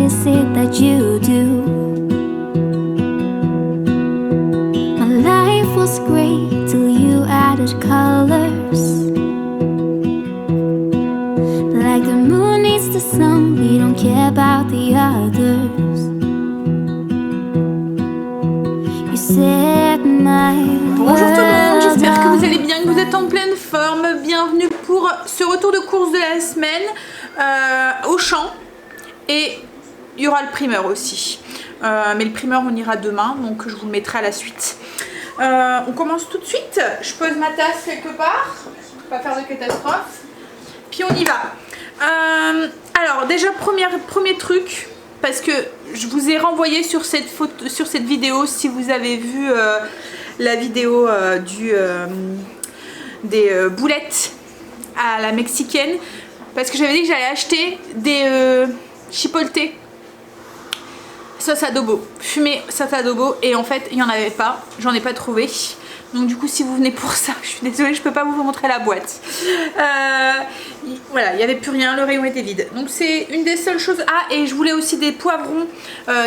is it that you do? My life was great till you added colors. Like the moon needs the sun, we don't care about the others. You set my Bonjour tout le monde, j'espère que vous world allez bien, que vous êtes en pleine forme. Bienvenue pour ce retour de course de la semaine au champ. Et il y aura le primeur aussi. Mais le primeur on ira demain, donc je vous le mettrai à la suite. On commence tout de suite. Je pose ma tasse quelque part, pas faire de catastrophe. Puis on y va. Alors déjà premier truc, parce que je vous ai renvoyé sur cette vidéo, si vous avez vu la vidéo des boulettes à la mexicaine, parce que j'avais dit que j'allais acheter des chipotle sauce adobo, fumée sauce adobo, et en fait il n'y en avait pas, j'en ai pas trouvé. Donc du coup si vous venez pour ça, je suis désolée, je peux pas vous montrer la boîte. Voilà, il n'y avait plus rien, le rayon était vide. Donc c'est une des seules choses. Ah, et je voulais aussi des poivrons,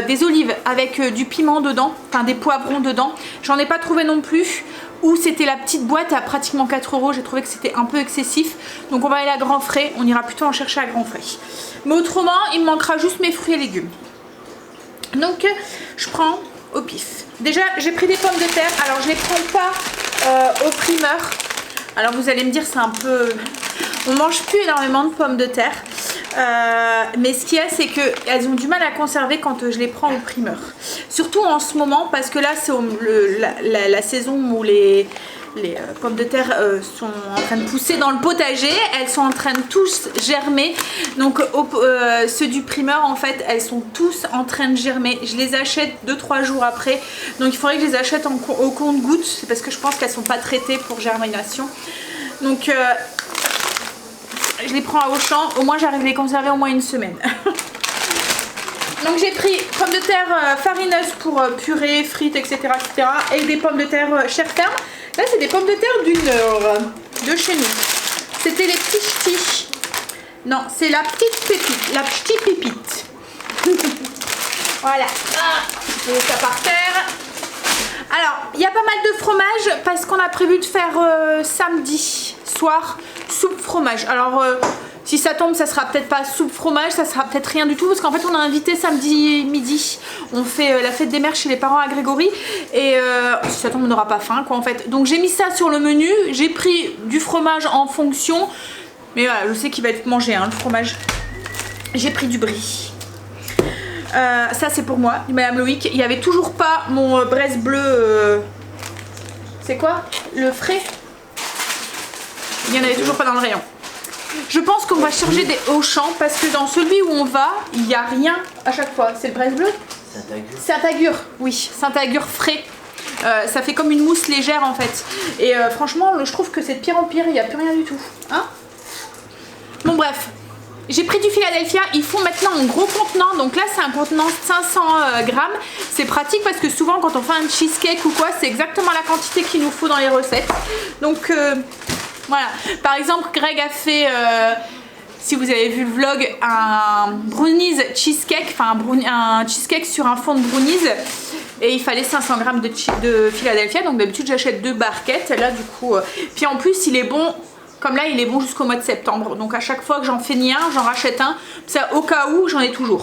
des olives avec du piment dedans, enfin des poivrons dedans. J'en ai pas trouvé non plus. Ou c'était la petite boîte à pratiquement 4 €, j'ai trouvé que c'était un peu excessif. Donc on va aller à Grand Frais, on ira plutôt en chercher à Grand Frais. Mais autrement, il me manquera juste mes fruits et légumes. Donc je prends au pif. Déjà j'ai pris des pommes de terre, alors je les prends pas au primeur. Alors vous allez me dire c'est un peu... On mange plus énormément de pommes de terre. Mais ce qu'il y a c'est qu'elles ont du mal à conserver quand je les prends au primeur. Surtout en ce moment parce que là c'est la saison où les pommes de terre sont en train de pousser dans le potager. Elles sont en train de tous germer. Donc ceux du primeur en fait elles sont tous en train de germer. Je les achète 2-3 jours après. Donc il faudrait que je les achète au compte-gouttes. C'est parce que je pense qu'elles sont pas traitées pour germination. Donc je les prends à Auchan, au moins j'arrive à les conserver au moins une semaine. Donc j'ai pris pommes de terre farineuses pour purée, frites, etc., etc. Et des pommes de terre Chair Ferme. Là c'est des pommes de terre du Nord, de chez nous. C'était les petits ch'tis. Non, c'est la petite pépite, la petite pépite. Voilà. Je mets ça par terre. Alors, il y a pas mal de fromage parce qu'on a prévu de faire samedi soir soupe fromage. Alors si ça tombe ça sera peut-être pas soupe fromage, ça sera peut-être rien du tout parce qu'en fait on a invité samedi midi, on fait la fête des mères chez les parents à Grégory et si ça tombe on n'aura pas faim quoi en fait. Donc j'ai mis ça sur le menu, j'ai pris du fromage en fonction, mais voilà je sais qu'il va être mangé hein, le fromage. J'ai pris du brie. Ça c'est pour moi, Madame Loïc. Il n'y avait toujours pas mon braise bleu. C'est quoi? Le frais? Il n'y en avait toujours pas dans le rayon. Je pense qu'on va charger des Auchan parce que dans celui où on va, il n'y a rien à chaque fois. C'est le braise bleu? Saint-Agur. Oui, Saint-Agur frais. Ça fait comme une mousse légère en fait. Et franchement, je trouve que c'est de pire en pire, il n'y a plus rien du tout. Hein? Bon bref. J'ai pris du Philadelphia, il faut maintenant un gros contenant, donc là c'est un contenant 500 grammes. C'est pratique parce que souvent quand on fait un cheesecake ou quoi, c'est exactement la quantité qu'il nous faut dans les recettes. Donc voilà, par exemple Greg a fait, si vous avez vu le vlog, un brownies cheesecake, enfin un cheesecake sur un fond de brownies. Et il fallait 500 grammes de Philadelphia, donc d'habitude j'achète 2 barquettes, là du coup, puis en plus il est bon. Comme là, il est bon jusqu'au mois de septembre. Donc à chaque fois que j'en finis un, j'en rachète un. Ça, au cas où, j'en ai toujours.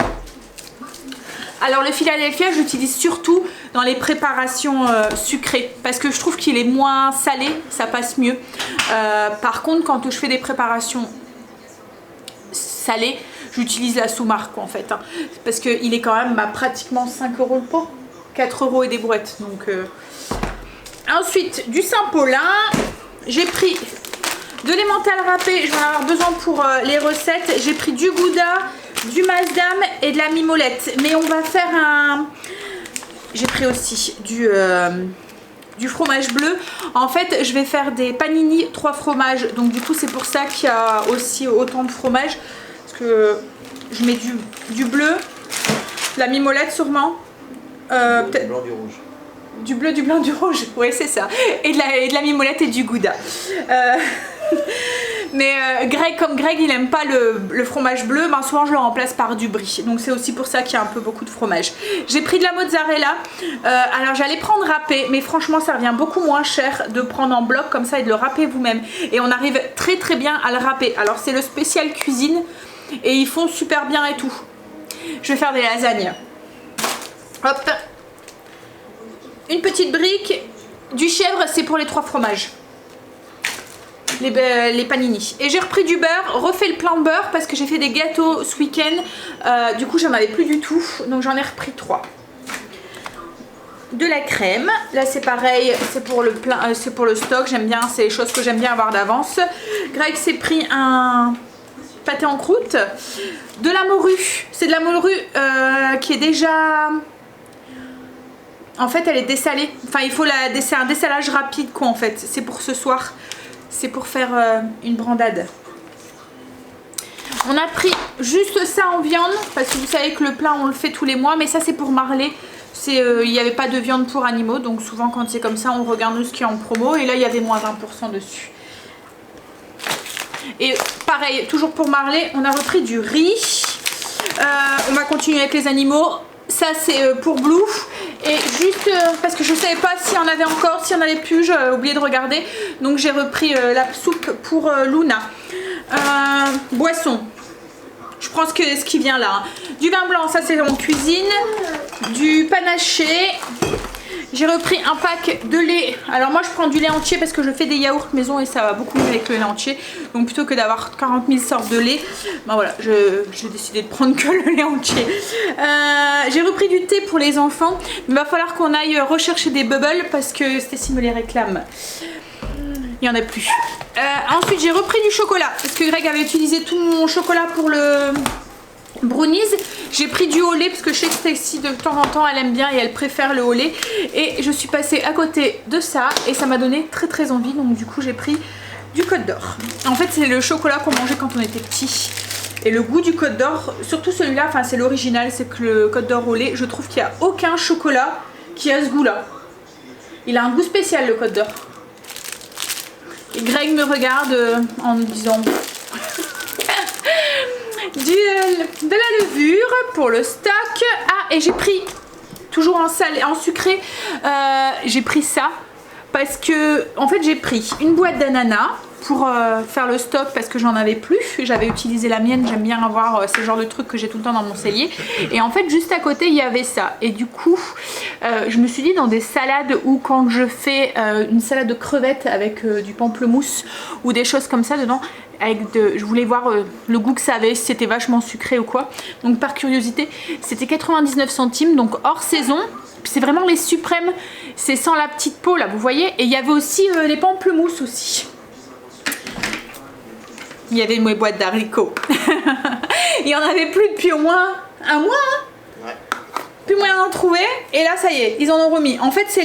Alors le Philadelphia, je l'utilise surtout dans les préparations sucrées. Parce que je trouve qu'il est moins salé, ça passe mieux. Par contre, quand je fais des préparations salées, j'utilise la sous-marque en fait. Hein, parce qu'il est quand même à pratiquement 5 € le pot. 4 € et des brouettes. Donc, ensuite, du Saint-Paulin. J'ai pris... de l'emmental râpé, je vais en avoir besoin pour les recettes. J'ai pris du gouda, du masdam et de la mimolette. Mais on va faire un... J'ai pris aussi du fromage bleu. En fait, je vais faire des panini 3 fromages. Donc du coup, c'est pour ça qu'il y a aussi autant de fromage. Parce que je mets du bleu, de la mimolette sûrement. Peut-être... Du blanc, du rouge. Du bleu, du blanc, du rouge. Oui, c'est ça. Et de la mimolette et du gouda. Mais Greg, comme Greg il aime pas le fromage bleu, ben souvent je le remplace par du brie. Donc c'est aussi pour ça qu'il y a un peu beaucoup de fromage. J'ai pris de la mozzarella. Alors j'allais prendre râpé, mais franchement ça revient beaucoup moins cher de prendre en bloc comme ça et de le râper vous-même. Et on arrive très très bien à le râper. Alors c'est le spécial cuisine et ils font super bien et tout. Je vais faire des lasagnes. Hop. Une petite brique. Du chèvre, c'est pour les 3 fromages. Les panini. Et j'ai repris du beurre, refait le plein de beurre parce que j'ai fait des gâteaux ce week-end. Du coup, j'en avais plus du tout. Donc j'en ai repris 3. De la crème. Là, c'est pareil. C'est pour le plein, c'est pour le stock. J'aime bien. C'est les choses que j'aime bien avoir d'avance. Greg s'est pris un pâté en croûte. De la morue. C'est de la morue qui est déjà... En fait, elle est dessalée. Enfin, il faut c'est un dessalage rapide, quoi, en fait. C'est pour ce soir. C'est pour faire une brandade. On a pris juste ça en viande. Parce que vous savez que le plat, on le fait tous les mois. Mais ça, c'est pour Marley. Il n'y avait pas de viande pour animaux. Donc, souvent, quand c'est comme ça, on regarde nous ce qui est en promo. Et là, il y avait moins 20% dessus. Et pareil, toujours pour Marley, on a repris du riz. On va continuer avec les animaux. Ça c'est pour Blue. Et juste parce que je savais pas s'il y en avait encore, s'il y en avait plus, j'ai oublié de regarder. Donc j'ai repris la soupe pour Luna. Boisson. Je prends ce qui vient là. Du vin blanc, ça c'est en cuisine. Du panaché. J'ai repris un pack de lait. Alors moi je prends du lait entier parce que je fais des yaourts maison et ça va beaucoup mieux avec le lait entier. Donc plutôt que d'avoir 40 000 sortes de lait, ben voilà, j'ai décidé de prendre que le lait entier. J'ai repris du thé pour les enfants. Il va falloir qu'on aille rechercher des bubbles parce que Stécie me les réclame. Il n'y en a plus. Ensuite j'ai repris du chocolat parce que Greg avait utilisé tout mon chocolat pour le... brownies. J'ai pris du au lait parce que je sais que Stécie de temps en temps elle aime bien et elle préfère le au lait. Et je suis passée à côté de ça et ça m'a donné très très envie. Donc du coup j'ai pris du Côte d'Or. En fait c'est le chocolat qu'on mangeait quand on était petit. Et le goût du Côte d'Or, surtout celui-là, enfin c'est l'original, c'est que le Côte d'Or au lait, je trouve qu'il n'y a aucun chocolat qui a ce goût-là. Il a un goût spécial le Côte d'Or. Et Greg me regarde en me disant... de la levure pour le stock. Ah, et j'ai pris toujours en salé, en sucré, j'ai pris ça parce que en fait j'ai pris une boîte d'ananas pour faire le stock parce que j'en avais plus. J'avais utilisé la mienne, j'aime bien avoir ce genre de trucs que j'ai tout le temps dans mon cellier. Et en fait juste à côté il y avait ça. Et du coup je me suis dit dans des salades ou quand je fais une salade de crevettes avec du pamplemousse ou des choses comme ça dedans, je voulais voir le goût que ça avait, si c'était vachement sucré ou quoi. Donc par curiosité, c'était 99 centimes, donc hors saison. C'est vraiment les suprêmes, c'est sans la petite peau là, vous voyez. Et il y avait aussi les pamplemousses aussi. Il y avait mes boîtes d'haricots. Il y en avait plus depuis au moins un mois. Hein, ouais. Plus moyen d'en trouver. Et là ça y est, ils en ont remis. En fait c'est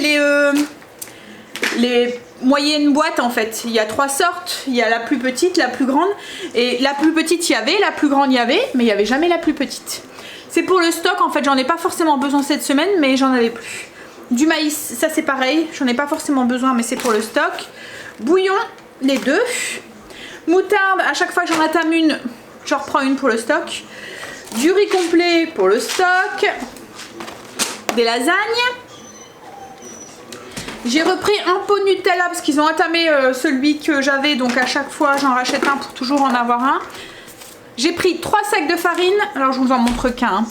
les moyennes boîtes en fait. Il y a 3 sortes. Il y a la plus petite, la plus grande. Et la plus petite il y avait, la plus grande il y avait, mais il n'y avait jamais la plus petite. C'est pour le stock en fait, j'en ai pas forcément besoin cette semaine, mais j'en avais plus. Du maïs, ça c'est pareil, j'en ai pas forcément besoin, mais c'est pour le stock. Bouillon, les deux. Moutarde, à chaque fois que j'en attame une, je reprends une pour le stock. Du riz complet pour le stock. Des lasagnes. J'ai repris un pot de Nutella parce qu'ils ont entamé celui que j'avais, donc à chaque fois j'en rachète un pour toujours en avoir un. J'ai pris 3 sacs de farine, alors je vous en montre qu'un. Hein.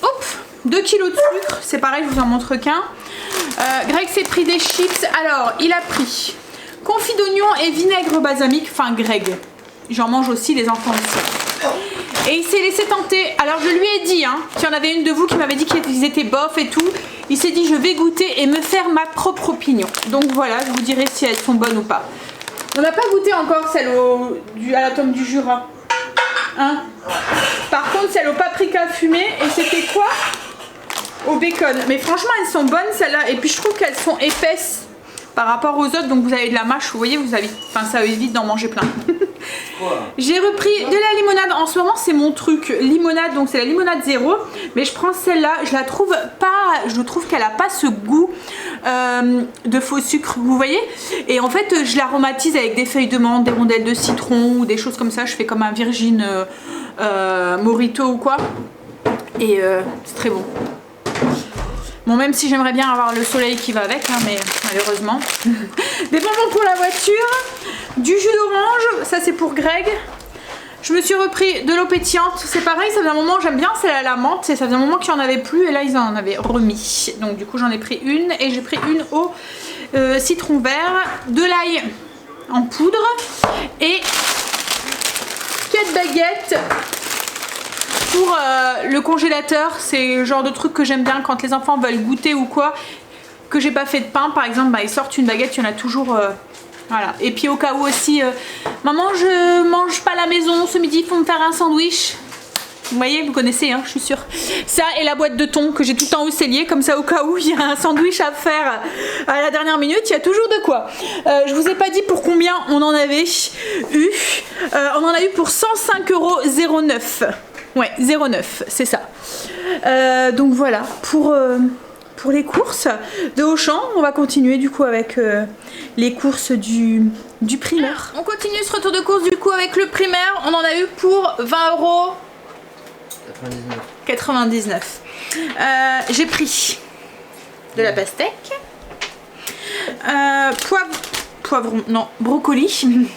Hop, 2 kg de sucre, c'est pareil, je vous en montre qu'un. Greg s'est pris des chips, alors il a pris confit d'oignon et vinaigre balsamique, enfin Greg. J'en mange aussi, les enfants aussi. Et il s'est laissé tenter, alors je lui ai dit, hein, qu'il y en avait une de vous qui m'avait dit qu'ils étaient bof et tout. Il s'est dit je vais goûter et me faire ma propre opinion. Donc voilà, je vous dirai si elles sont bonnes ou pas. On n'a pas goûté encore celle à la tome du Jura. Hein, par contre celle au paprika fumé et c'était quoi? Au bacon. Mais franchement elles sont bonnes celles-là. Et puis je trouve qu'elles sont épaisses par rapport aux autres. Donc vous avez de la mâche, vous voyez, vous avez... Enfin ça évite d'en manger plein. J'ai repris de la limonade. En ce moment c'est mon truc. Limonade, donc c'est la limonade zéro. Mais je prends celle-là. Je la trouve pas... Je trouve qu'elle a pas ce goût de faux sucre, vous voyez. Et en fait je l'aromatise avec des feuilles de menthe, des rondelles de citron ou des choses comme ça. Je fais comme un Virgin Mojito ou quoi. Et c'est très bon. Bon, même si j'aimerais bien avoir le soleil qui va avec, hein, mais malheureusement. Des bonbons pour la voiture, du jus d'orange, ça c'est pour Greg. Je me suis repris de l'eau pétillante, c'est pareil, ça faisait un moment, j'aime bien celle à la menthe, et ça faisait un moment qu'il n'y en avait plus, et là ils en avaient remis. Donc du coup j'en ai pris une, et j'ai pris une au citron vert, de l'ail en poudre, et 4 baguettes pour le congélateur. C'est le genre de truc que j'aime bien quand les enfants veulent goûter ou quoi, que j'ai pas fait de pain par exemple, bah, ils sortent une baguette, il y en a toujours... voilà. Et puis au cas où aussi, maman je mange pas à la maison ce midi, il faut me faire un sandwich. Vous voyez, vous connaissez, hein, je suis sûre. Ça et la boîte de thon que j'ai tout en haut scellée, comme ça au cas où il y a un sandwich à faire à la dernière minute, il y a toujours de quoi. Je vous ai pas dit pour combien on en avait eu. On en a eu pour 105,09 €. Ouais, 0,9, c'est ça. Donc voilà, pour les courses de Auchan. On va continuer du coup avec les courses du primaire. On continue ce retour de course du coup avec le primaire. On en a eu pour 20,99 €. J'ai pris de la pastèque, poivron, non, brocoli,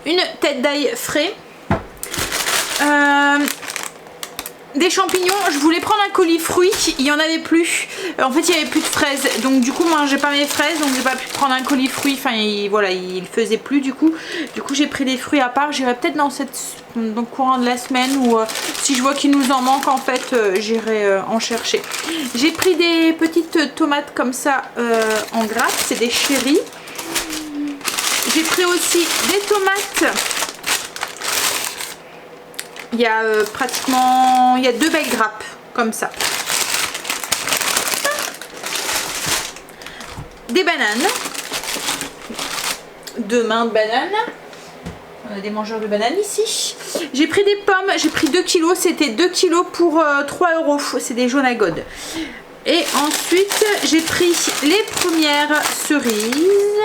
une tête d'ail frais, des champignons. Je voulais prendre un colis fruits, il y en avait plus. En fait il y avait plus de fraises, donc du coup moi j'ai pas mes fraises, donc j'ai pas pu prendre un colis fruits. Enfin voilà, il faisait plus du coup j'ai pris des fruits à part. J'irai peut-être dans le courant de la semaine, ou si je vois qu'il nous en manque en fait, j'irai en chercher. J'ai pris des petites tomates comme ça en grappe, c'est des chéris. J'ai pris aussi des tomates. Il y a pratiquement, il y a 2 belles grappes comme ça. Des bananes, 2 mains de bananes. On a des mangeurs de bananes ici. J'ai pris des pommes, j'ai pris 2 kilos, c'était 2 kilos pour 3 €. C'est des jaunes à gode. Et ensuite j'ai pris les premières cerises.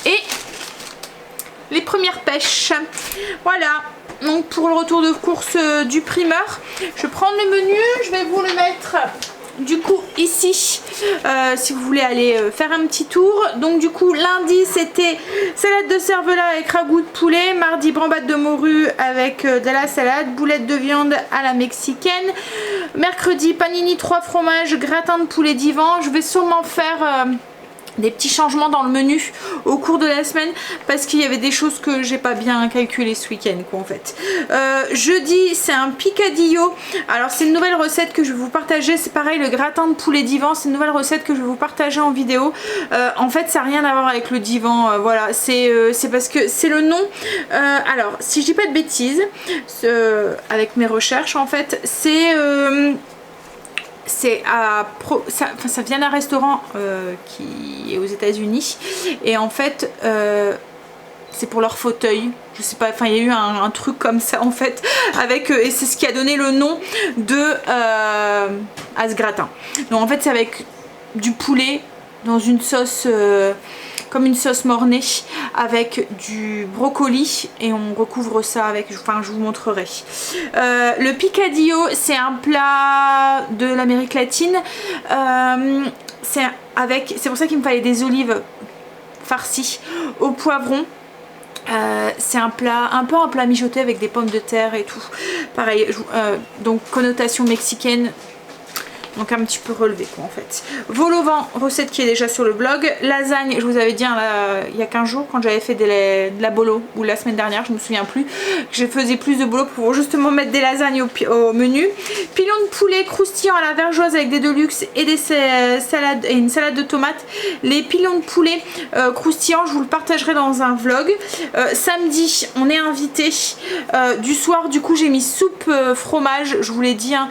Et les premières pêches. Voilà, donc pour le retour de course du primeur, je vais prendre le menu, je vais vous le mettre du coup ici si vous voulez aller faire un petit tour. Donc du coup lundi c'était salade de cervelas avec ragoût de poulet, mardi brambade de morue avec de la salade, boulette de viande à la mexicaine, mercredi panini 3 fromages, gratin de poulet divan. Je vais sûrement faire des petits changements dans le menu au cours de la semaine parce qu'il y avait des choses que j'ai pas bien calculées ce week-end quoi en fait. Jeudi c'est un picadillo. Alors c'est une nouvelle recette que je vais vous partager. C'est pareil, le gratin de poulet divan, c'est une nouvelle recette que je vais vous partager en vidéo. En fait ça n'a rien à voir avec le divan, voilà, c'est parce que c'est le nom. Alors si je dis pas de bêtises, avec mes recherches en fait, ça vient d'un restaurant qui est aux États-Unis et en fait c'est pour leur fauteuil, je sais pas, enfin il y a eu un truc comme ça en fait avec et c'est ce qui a donné le nom à ce gratin. Donc en fait c'est avec du poulet dans une sauce comme une sauce mornée avec du brocoli et on recouvre ça avec, enfin je vous montrerai. Le picadillo c'est un plat de l'Amérique latine, c'est pour ça qu'il me fallait des olives farcies au poivron. C'est un plat, un peu un plat mijoté avec des pommes de terre et tout. Pareil, donc connotation mexicaine. Donc un petit peu relevé quoi en fait. Vol au vent, recette qui est déjà sur le blog. Lasagne, je vous avais dit il y a 15 jours quand j'avais fait de la bolo, ou la semaine dernière, je me souviens plus, que je faisais plus de bolo pour justement mettre des lasagnes au menu. Pilon de poulet croustillant à la vergeoise avec des deluxe et des salades et une salade de tomates. Les pilons de poulet croustillants, je vous le partagerai dans un vlog. Samedi, on est invité. Du soir, du coup, j'ai mis soupe fromage. Je vous l'ai dit, hein,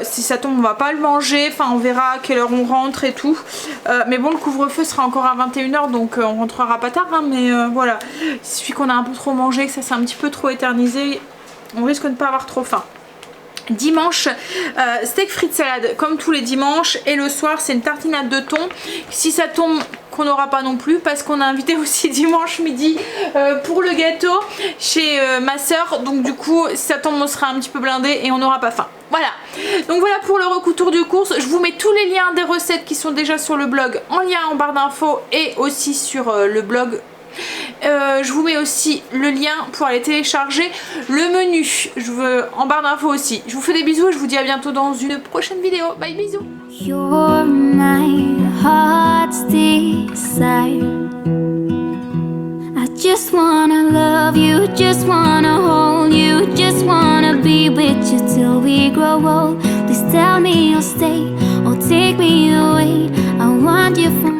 si ça tombe, on va pas le manger, enfin on verra à quelle heure on rentre et tout, mais bon le couvre-feu sera encore à 21 h donc on rentrera pas tard hein, mais voilà, il suffit qu'on a un peu trop mangé, que ça s'est un petit peu trop éternisé, on risque de ne pas avoir trop faim. Dimanche, steak frites salade comme tous les dimanches, et le soir c'est une tartinade de thon. Si ça tombe, qu'on n'aura pas non plus, parce qu'on a invité aussi dimanche midi pour le gâteau chez ma soeur, donc du coup si ça tombe on sera un petit peu blindé et on n'aura pas faim. Voilà, donc voilà pour le recoutour du course. Je vous mets tous les liens des recettes qui sont déjà sur le blog en lien en barre d'infos et aussi sur le blog. Je vous mets aussi le lien pour aller télécharger le menu en barre d'infos aussi. Je vous fais des bisous et je vous dis à bientôt dans une prochaine vidéo. Bye, bisous. You're my heart's desire. I just wanna love you, just wanna hold you, just wanna be with you till we grow old. Please tell me you'll stay or take me away. I want you for